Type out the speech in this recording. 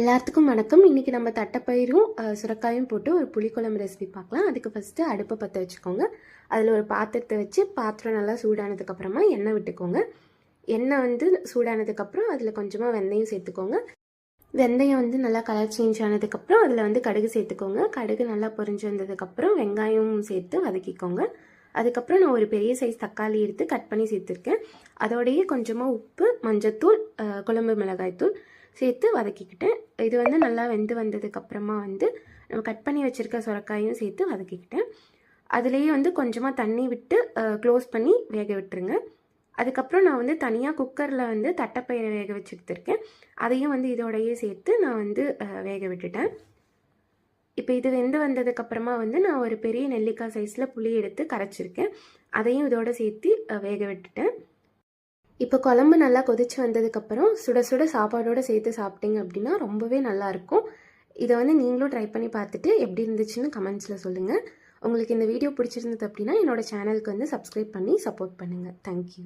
எல்லாத்துக்கும் வணக்கம். இன்றைக்கி நம்ம தட்டைப்பயிரும் சுரக்காயும் போட்டு ஒரு புளிக்குழம்பு ரெசிபி பார்க்கலாம். அதுக்கு ஃபஸ்ட்டு அடுப்பை பற்ற வச்சுக்கோங்க. அதில் ஒரு பாத்திரத்தை வச்சு பாத்திரம் நல்லா சூடானதுக்கப்புறமா எண்ணெய் விட்டுக்கோங்க. எண்ணெய் வந்து சூடானதுக்கப்புறம் அதில் கொஞ்சமாக வெந்தயம் சேர்த்துக்கோங்க. வெந்தயம் வந்து நல்லா கலர் சேஞ்ச் ஆனதுக்கப்புறம் அதில் வந்து கடுகு சேர்த்துக்கோங்க. கடுகு நல்லா பொரிஞ்சு வந்ததுக்கப்புறம் வெங்காயம் சேர்த்து வதக்கிக்கோங்க. அதுக்கப்புறம் நான் ஒரு பெரிய சைஸ் தக்காளி எடுத்து கட் பண்ணி சேர்த்துருக்கேன். அதோடையே கொஞ்சமாக உப்பு, மஞ்சத்தூள், குழம்பு மிளகாய்த்தூள் சேர்த்து வதக்கிக்கிட்டேன். இது வந்து நல்லா வெந்து வந்ததுக்கப்புறமா வந்து நம்ம கட் பண்ணி வச்சுருக்க சுரக்காயும் சேர்த்து வதக்கிக்கிட்டேன். அதுலேயே வந்து கொஞ்சமாக தண்ணி விட்டு க்ளோஸ் பண்ணி வேக விட்டுருங்க. அதுக்கப்புறம் நான் வந்து தனியாக குக்கரில் வந்து தட்டைப்பயிரை வேக வச்சு எடுத்துருக்கேன். அதையும் வந்து இதோடையே சேர்த்து நான் வந்து வேக விட்டுட்டேன். இப்போ இது வெந்து வந்ததுக்கப்புறமா வந்து நான் ஒரு பெரிய நெல்லிக்காய் சைஸில் புளி எடுத்து கரைச்சிருக்கேன். அதையும் இதோடு சேர்த்து வேக விட்டுட்டேன். இப்போ குழம்பு நல்லா கொதிச்சு வந்ததுக்கப்புறம் சுட சுட சாப்பாடோடு சேர்த்து சாப்பிட்டீங்க அப்படின்னா ரொம்பவே நல்லாயிருக்கும். இதை வந்து நீங்களும் ட்ரை பண்ணி பார்த்துட்டு எப்படி இருந்துச்சுன்னு கமெண்ட்ஸில் சொல்லுங்கள். உங்களுக்கு இந்த வீடியோ பிடிச்சிருந்தது அப்படின்னா என்னோடய சேனலுக்கு வந்து சப்ஸ்கிரைப் பண்ணி சப்போர்ட் பண்ணுங்கள். தேங்க்யூ.